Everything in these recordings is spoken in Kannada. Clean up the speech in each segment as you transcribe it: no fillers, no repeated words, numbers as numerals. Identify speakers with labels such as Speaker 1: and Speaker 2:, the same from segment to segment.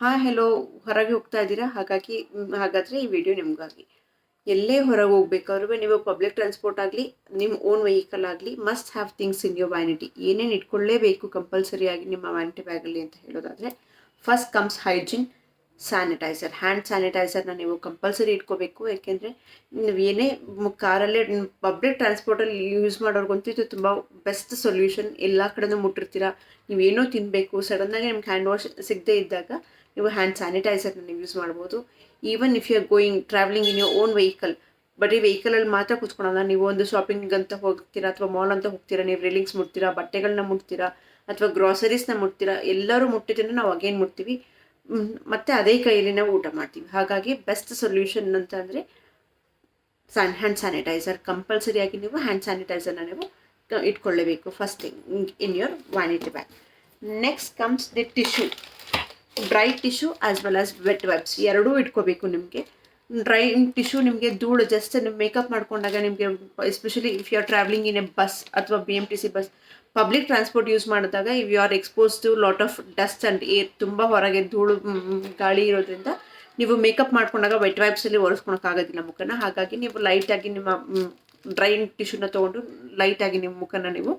Speaker 1: ಹಾಯ್ ಹೆಲೋ ಹೊರಗೆ ಹೋಗ್ತಾ ಇದ್ದೀರಾ? ಹಾಗಾದರೆ ಈ ವಿಡಿಯೋ ನಿಮಗಾಗಿ. ಎಲ್ಲೇ ಹೊರಗೆ ಹೋಗ್ಬೇಕಾದ್ರೂ ನೀವು ಪಬ್ಲಿಕ್ ಟ್ರಾನ್ಸ್ಪೋರ್ಟ್ ಆಗಲಿ, ನಿಮ್ಮ ಓನ್ ವೆಹಿಕಲ್ ಆಗಲಿ, must have things in your vanity. ಏನೇನು ಇಟ್ಕೊಳ್ಳೇಬೇಕು ಕಂಪಲ್ಸರಿಯಾಗಿ ನಿಮ್ಮ ವ್ಯಾನಿಟಿ ಬ್ಯಾಗಲ್ಲಿ ಅಂತ ಹೇಳೋದಾದರೆ, first comes hygiene, sanitizer. Hand ಸ್ಯಾನಿಟೈಸರ್ನ ನೀವು ಕಂಪಲ್ಸರಿ ಇಟ್ಕೋಬೇಕು. ಯಾಕೆಂದರೆ ನೀವು ಏನೇ ಕಾರಲ್ಲೇ ಪಬ್ಲಿಕ್ ಟ್ರಾನ್ಸ್ಪೋರ್ಟಲ್ಲಿ ಯೂಸ್ ಮಾಡೋರ್ಗಂತೂ ಇದು ತುಂಬ ಬೆಸ್ಟ್ ಸೊಲ್ಯೂಷನ್. ಎಲ್ಲ ಕಡೆನೂ ಮುಟ್ಟಿರ್ತೀರ, ನೀವೇನೋ ತಿನ್ನಬೇಕು, ಸಡನ್ನಾಗಿ ನಿಮ್ಗೆ ಹ್ಯಾಂಡ್ ವಾಶ್ ಸಿಗದೇ ಇದ್ದಾಗ ನೀವು ಹ್ಯಾಂಡ್ ಸ್ಯಾನಿಟೈಸರ್ನ ನೀವು ಯೂಸ್ ಮಾಡ್ಬೋದು. Even if you are going travelling in your own vehicle, ಬರೀ ವೆಹಿಕಲಲ್ಲಿ ಮಾತ್ರ ಕೂತ್ಕೊಳ್ಳೋಣ. ನೀವು ಒಂದು ಶಾಪಿಂಗ್ ಅಂತ ಹೋಗ್ತೀರಾ ಅಥವಾ ಮಾಲ್ ಅಂತ ಹೋಗ್ತೀರಾ, ನೀವು ರೇಲಿಂಗ್ಸ್ ಮುಟ್ತೀರಾ, ಬಟ್ಟೆಗಳನ್ನ ಮುಟ್ತೀರಾ ಅಥವಾ ಗ್ರಾಸರೀಸ್ನ ಮುಟ್ತೀರಾ, ಎಲ್ಲರೂ ಮುಟ್ಟಿದ್ರೆ ನಾವು ಅಗೇನ್ ಮುಟ್ತೀವಿ, ಮತ್ತು ಅದೇ ಕೈಯಲ್ಲಿ ನಾವು ಊಟ ಮಾಡ್ತೀವಿ. ಹಾಗಾಗಿ ಬೆಸ್ಟ್ ಸೊಲ್ಯೂಷನ್ ಅಂತ ಅಂದರೆ ಹ್ಯಾಂಡ್ ಸ್ಯಾನಿಟೈಸರ್. ಕಂಪಲ್ಸರಿಯಾಗಿ ನೀವು ಹ್ಯಾಂಡ್ ಸ್ಯಾನಿಟೈಸರ್ನ ನೀವು ಇಟ್ಕೊಳ್ಳೇಬೇಕು first thing in your vanity bag. Next comes the tissue. Dry tissue as well as wet wipes ಎರಡೂ ಇಟ್ಕೋಬೇಕು. ನಿಮಗೆ ಡ್ರೈ ಟಿಶ್ಯೂ ನಿಮಗೆ ಧೂಳು ಜಸ್ಟ್ ನೀವು ಮೇಕಪ್ ಮಾಡ್ಕೊಂಡಾಗ ನಿಮಗೆ, especially if you are travelling in a bus ಅಥವಾ BMTC bus, public transport use ಮಾಡಿದಾಗ if you are expose to lot of dust and air, ತುಂಬ ಹೊರಗೆ ಧೂಳು ಗಾಳಿ ಇರೋದ್ರಿಂದ ನೀವು ಮೇಕಪ್ ಮಾಡ್ಕೊಂಡಾಗ ವೆಟ್ ವೈಪ್ಸಲ್ಲಿ ಒರೆಸ್ಕೊಳಕ್ಕಾಗೋದಿಲ್ಲ ಮುಖನ. ಹಾಗಾಗಿ ನೀವು ಲೈಟಾಗಿ ನಿಮ್ಮ ಡ್ರೈ ಟಿಶ್ಯೂನ ತೊಗೊಂಡು ಲೈಟಾಗಿ ನಿಮ್ಮ ಮುಖನ ನೀವು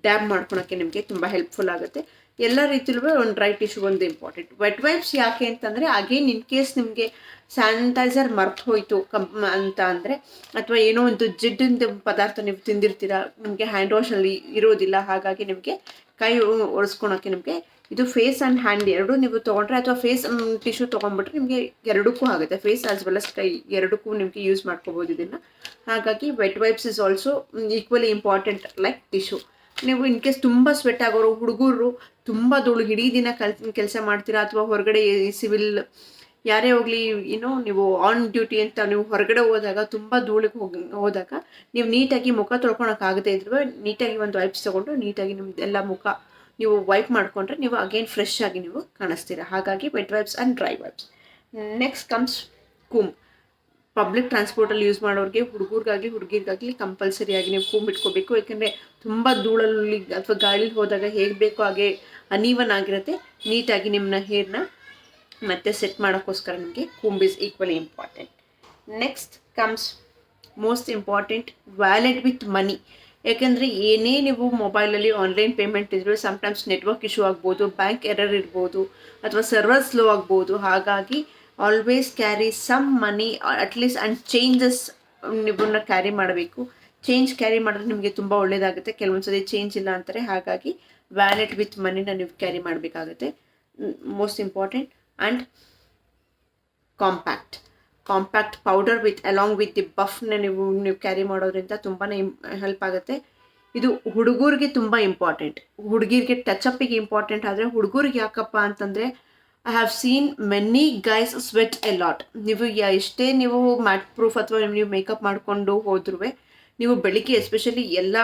Speaker 1: ಡ್ಯಾಬ್ ಮಾಡ್ಕೊಳಕ್ಕೆ ನಿಮಗೆ ತುಂಬ ಹೆಲ್ಪ್ಫುಲ್ ಆಗುತ್ತೆ. ಎಲ್ಲ ರೀತಿಲೂ ಒಂದು ಡ್ರೈ ಟಿಶ್ಯೂ ಒಂದು ಇಂಪಾರ್ಟೆಂಟ್. ವೆಟ್ ವೈಪ್ಸ್ ಯಾಕೆ ಅಂತಂದರೆ, ಅಗೇನ್ ಇನ್ ಕೇಸ್ ನಿಮಗೆ ಸ್ಯಾನಿಟೈಸರ್ ಮರ್ತು ಹೋಯಿತು ಅಂತ ಅಂದರೆ, ಅಥವಾ ಏನೋ ಒಂದು ಜಿಡ್ಡಿಂದ ಪದಾರ್ಥ ನೀವು ತಿಂದಿರ್ತೀರ, ನಿಮಗೆ ಹ್ಯಾಂಡ್ ವಾಶಲ್ಲಿ ಇರೋದಿಲ್ಲ, ಹಾಗಾಗಿ ನಿಮಗೆ ಕೈ ಒರೆಸ್ಕೊಳಕ್ಕೆ ನಿಮಗೆ ಇದು ಫೇಸ್ ಆ್ಯಂಡ್ ಹ್ಯಾಂಡ್ ಎರಡೂ ನೀವು ತೊಗೊಂಡ್ರೆ, ಅಥವಾ ಫೇಸ್ ಟಿಶ್ಯೂ ತೊಗೊಂಡ್ಬಿಟ್ರೆ ನಿಮಗೆ ಎರಡಕ್ಕೂ ಆಗುತ್ತೆ. ಫೇಸ್ ಆಸ್ ವೆಲ್ ಅಸ್ ಕೈ ಎರಡಕ್ಕೂ ನಿಮಗೆ ಯೂಸ್ ಮಾಡ್ಕೋಬೋದು ಇದನ್ನು. ಹಾಗಾಗಿ wet wipes is also equally important like tissue. ನೀವು ಇನ್ ಕೇಸ್ ತುಂಬ ಸ್ವೆಟ್ ಆಗೋರು, ಹುಡುಗರು ತುಂಬ ಧೂಳು ಇಡೀ ದಿನ ಕೆಲಸ ಮಾಡ್ತೀರಾ, ಅಥವಾ ಹೊರಗಡೆ ಸಿವಿಲ್ ಯಾರೇ ಹೋಗಲಿ, ನೀವು ಆನ್ ಡ್ಯೂಟಿ ಅಂತ ನೀವು ಹೊರಗಡೆ ಹೋದಾಗ ತುಂಬ ಧೂಳಿಗೆ ಹೋದಾಗ ನೀವು ನೀಟಾಗಿ ಮುಖ ತೊಳ್ಕೊಳಕ್ಕಾಗದೇ ಇದ್ರೂ ನೀಟಾಗಿ ಒಂದು ವೈಪ್ಸ್ ತೊಗೊಂಡು ನೀಟಾಗಿ ನಿಮ್ಮದೆಲ್ಲ ಮುಖ ನೀವು ವೈಪ್ ಮಾಡಿಕೊಂಡ್ರೆ ನೀವು ಅಗೇನ್ ಫ್ರೆಶ್ ಆಗಿ ನೀವು ಕಾಣಿಸ್ತೀರ. ಹಾಗಾಗಿ wet wipes and dry wipes. Next comes comb. Public ಟ್ರಾನ್ಸ್ಪೋರ್ಟಲ್ಲಿ ಯೂಸ್ ಮಾಡೋರಿಗೆ, ಹುಡುಗಿರಿಗಾಗಲಿ ಕಂಪಲ್ಸರಿಯಾಗಿ ನೀವು ಕೂಮ್ ಇಟ್ಕೋಬೇಕು. ಯಾಕೆಂದರೆ ತುಂಬ ಧೂಳಲ್ಲಿ ಅಥವಾ ಗಾಳಿಲಿ ಹೋದಾಗ ಹೇಗೆ ಬೇಕೋ ಹಾಗೆ ಅನೀವನ್ ಆಗಿರುತ್ತೆ. ನೀಟಾಗಿ ನಿಮ್ಮನ್ನ ಹೇರ್ನ ಮತ್ತೆ ಸೆಟ್ ಮಾಡೋಕ್ಕೋಸ್ಕರ ನಿಮಗೆ comb is equally important. Next comes most important, wallet with money. ಯಾಕೆಂದರೆ ಏನೇ ನೀವು ಮೊಬೈಲಲ್ಲಿ ಆನ್ಲೈನ್ ಪೇಮೆಂಟ್ ಇದ್ದರೂ ಸಮ್ಟೈಮ್ಸ್ ನೆಟ್ವರ್ಕ್ ಇಶ್ಯೂ ಆಗ್ಬೋದು, ಬ್ಯಾಂಕ್ ಎರರ್ ಇರ್ಬೋದು, ಅಥವಾ ಸರ್ವರ್ ಸ್ಲೋ ಆಗ್ಬೋದು. ಹಾಗಾಗಿ always carry some money at least, and changes ನಿಮ್ಮನ್ನ ಕ್ಯಾರಿ ಮಾಡಬೇಕು. ಚೇಂಜ್ ಕ್ಯಾರಿ ಮಾಡಿದ್ರೆ ನಿಮಗೆ ತುಂಬ ಒಳ್ಳೆಯದಾಗುತ್ತೆ. ಕೆಲವೊಂದು ಸರಿ ಚೇಂಜ್ ಇಲ್ಲ ಅಂತಾರೆ, ಹಾಗಾಗಿ ವ್ಯಾಲೆಟ್ ವಿತ್ ಮನಿನ ನೀವು ಕ್ಯಾರಿ ಮಾಡಬೇಕಾಗುತ್ತೆ. Most important. And compact powder along with the ಬಫ್ನ ನೀವು ಕ್ಯಾರಿ ಮಾಡೋದ್ರಿಂದ ತುಂಬಾ ಹೆಲ್ಪ್ ಆಗುತ್ತೆ. ಇದು ಹುಡುಗರಿಗೆ ತುಂಬ ಇಂಪಾರ್ಟೆಂಟ್. ಹುಡುಗಿರಿಗೆ ಟಚಪ್ಪಿಗೆ ಇಂಪಾರ್ಟೆಂಟ್, ಆದರೆ ಹುಡುಗರಿಗೆ ಯಾಕಪ್ಪ ಅಂತಂದರೆ, I have seen many guys sweat A lot. ನೀವು ಎಷ್ಟೇ ನೀವು ಮ್ಯಾಟ್ ಪ್ರೂಫ್ ಅಥವಾ ನೀವು ಮೇಕಪ್ ಮಾಡಿಕೊಂಡು ಹೋದ್ರೂ, ನೀವು ಬೆಳಿಗ್ಗೆ ಎಸ್ಪೆಷಲಿ ಎಲ್ಲ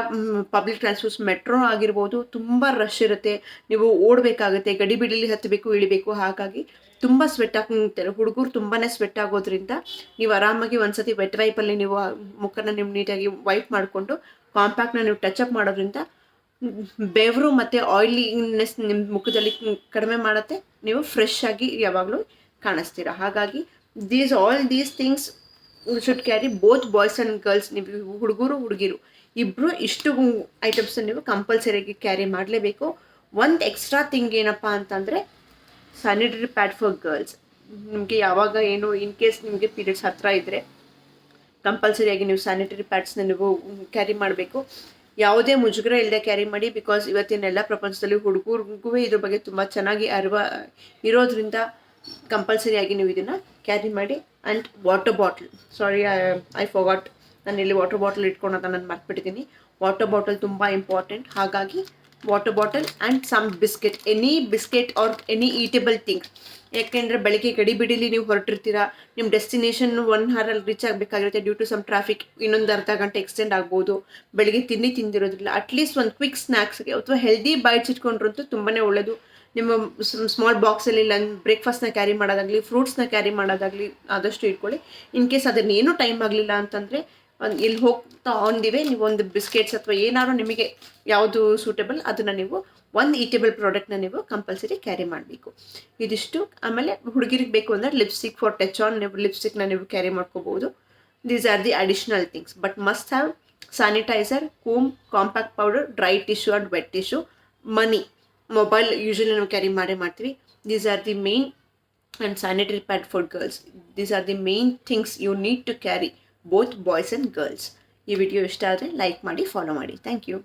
Speaker 1: ಪಬ್ಲಿಕ್ ಟ್ರಾನ್ಸ್ಪೋರ್ಟ್ಸ್, ಮೆಟ್ರೋ ಆಗಿರ್ಬೋದು, ತುಂಬ ರಶ್ ಇರುತ್ತೆ. ನೀವು ಓಡಬೇಕಾಗುತ್ತೆ, ಗಡಿಬಿಡಿಲಿ ಹತ್ತಬೇಕು, ಇಳಿಬೇಕು. ಹಾಗಾಗಿ ತುಂಬ ಸ್ವೆಟ್ ಆಗ್ತಾರೆ ಹುಡುಗರು. ತುಂಬಾ ಸ್ವೆಟ್ ಆಗೋದ್ರಿಂದ ನೀವು ಆರಾಮಾಗಿ ಒಂದ್ಸತಿ ವೆಟ್ ವೈಪಲ್ಲಿ ನೀವು ಮುಖನ ನೀವು ನೀಟಾಗಿ ವೈಪ್ ಮಾಡಿಕೊಂಡು ಕಾಂಪ್ಯಾಕ್ಟ್ನ ನೀವು ಟಚಪ್ ಮಾಡೋದ್ರಿಂದ ಬೆವರು ಮತ್ತು ಆಯಿಲಿನೆಸ್ ನಿಮ್ಮ ಮುಖದಲ್ಲಿ ಕಡಿಮೆ ಮಾಡುತ್ತೆ. ನೀವು ಫ್ರೆಶ್ ಆಗಿ ಯಾವಾಗಲೂ ಕಾಣಿಸ್ತೀರ. ಹಾಗಾಗಿ all these things should carry both boys and girls. ನೀವು ಹುಡುಗಿರು ಇಬ್ಬರು ಇಷ್ಟು ಐಟಮ್ಸನ್ನ ನೀವು ಕಂಪಲ್ಸರಿಯಾಗಿ ಕ್ಯಾರಿ ಮಾಡಲೇಬೇಕು. ಒಂದು ಎಕ್ಸ್ಟ್ರಾ ಥಿಂಗ್ ಏನಪ್ಪ ಅಂತಂದರೆ, ಸ್ಯಾನಿಟರಿ ಪ್ಯಾಡ್ ಫಾರ್ ಗರ್ಲ್ಸ್. ನಿಮಗೆ ಯಾವಾಗ ಏನು ಇನ್ ಕೇಸ್ ನಿಮಗೆ ಪೀರಿಯಡ್ಸ್ ಹತ್ತಿರ ಇದ್ದರೆ ಕಂಪಲ್ಸರಿಯಾಗಿ ನೀವು ಸ್ಯಾನಿಟರಿ ಪ್ಯಾಡ್ಸ್ನ ನೀವು ಕ್ಯಾರಿ ಮಾಡಬೇಕು. ಯಾವುದೇ ಮುಜುಗರ ಇಲ್ಲದೆ ಕ್ಯಾರಿ ಮಾಡಿ. ಬಿಕಾಸ್ ಇವತ್ತಿನ ಎಲ್ಲ ಪ್ರಪಂಚದಲ್ಲಿ ಹುಡುಗರಿಗೂ ಇದ್ರ ಬಗ್ಗೆ ತುಂಬ ಚೆನ್ನಾಗಿ ಅರಿವು ಇರೋದ್ರಿಂದ ಕಂಪಲ್ಸರಿಯಾಗಿ ನೀವು ಇದನ್ನು ಕ್ಯಾರಿ ಮಾಡಿ. And water bottle, sorry I forgot, ನಾನು ಇಲ್ಲಿ ವಾಟರ್ ಬಾಟಲ್ ಇಟ್ಕೊಳೋದನ್ನ ನಾನು ಮರ್ತ್ಬಿಟ್ಟಿದ್ದೀನಿ. ವಾಟರ್ ಬಾಟಲ್ ತುಂಬ ಇಂಪಾರ್ಟೆಂಟ್. ಹಾಗಾಗಿ water bottle and some biscuit, any biscuit or any eatable thing. ಯಾಕೆಂದರೆ ಬೆಳಗ್ಗೆ ಗಡಿಬಿಡಿಲಿ ನೀವು ಹೊರಟಿರ್ತೀರ, ನಿಮ್ಮ ಡೆಸ್ಟಿನೇಷನ್ 1 hour ರೀಚ್ ಆಗಬೇಕಾಗಿರುತ್ತೆ. ಡ್ಯೂ ಟು ಸಮ್ ಟ್ರಾಫಿಕ್ ಇನ್ನೊಂದು ಅರ್ಧ ಗಂಟೆ ಎಕ್ಸ್ಟೆಂಡ್ ಆಗ್ಬೋದು. ಬೆಳಗ್ಗೆ ತಿಂದಿರೋದ್ರಿಲ್ಲ ಅಟ್ಲೀಸ್ಟ್ ಒಂದು ಕ್ವಿಕ್ ಸ್ನ್ಯಾಕ್ಸ್ಗೆ ಅಥವಾ ಹೆಲ್ದಿ ಬೈಟ್ಸ್ ಇಟ್ಕೊಂಡ್ರಂತೂ ತುಂಬಾ ಒಳ್ಳೆಯದು. ನಿಮ್ಮ ಸ್ಮಾಲ್ ಬಾಕ್ಸಲ್ಲಿ ಬ್ರೇಕ್ಫಾಸ್ಟ್ನ ಕ್ಯಾರಿ ಮಾಡೋದಾಗಲಿ, ಫ್ರೂಟ್ಸ್ನ ಕ್ಯಾರಿ ಮಾಡೋದಾಗಲಿ ಆದಷ್ಟು ಇಟ್ಕೊಳ್ಳಿ. ಇನ್ ಕೇಸ್ ಅದನ್ನೇನು ಟೈಮ್ ಆಗಲಿಲ್ಲ ಅಂತಂದರೆ, ಎಲ್ಲಿ ಹೋಗ್ತಾ ಆನ್ ದಿ ವೇ ನೀವು ಒಂದು ಬಿಸ್ಕೆಟ್ಸ್ ಅಥವಾ ಏನಾದ್ರು ನಿಮಗೆ ಯಾವುದು ಸೂಟೇಬಲ್ ಅದನ್ನು ನೀವು ಒಂದು ಈಟೇಬಲ್ ಪ್ರಾಡಕ್ಟ್ನ ನೀವು ಕಂಪಲ್ಸರಿ ಕ್ಯಾರಿ ಮಾಡಬೇಕು. ಇದಿಷ್ಟು. ಆಮೇಲೆ ಹುಡುಗಿರಿಗೆ ಬೇಕು ಅಂದರೆ ಲಿಪ್ಸ್ಟಿಕ್ ಫಾರ್ ಟಚ್ ಆನ್ ನೀವು ಲಿಪ್ಸ್ಟಿಕ್ನ ನೀವು ಕ್ಯಾರಿ ಮಾಡ್ಕೋಬೋದು. These are the additional things. But must have sanitiser, comb, compact powder, dry tissue and wet tissue, money, mobile usually ನಾವು ಕ್ಯಾರಿ ಮಾಡ್ತೀವಿ. These are the main, and sanitary pad for girls. These are the main things you need to carry, both boys and girls. ಈ ವಿಡಿಯೋ ಇಷ್ಟ ಆದರೆ ಲೈಕ್ ಮಾಡಿ, ಫಾಲೋ ಮಾಡಿ. Thank you.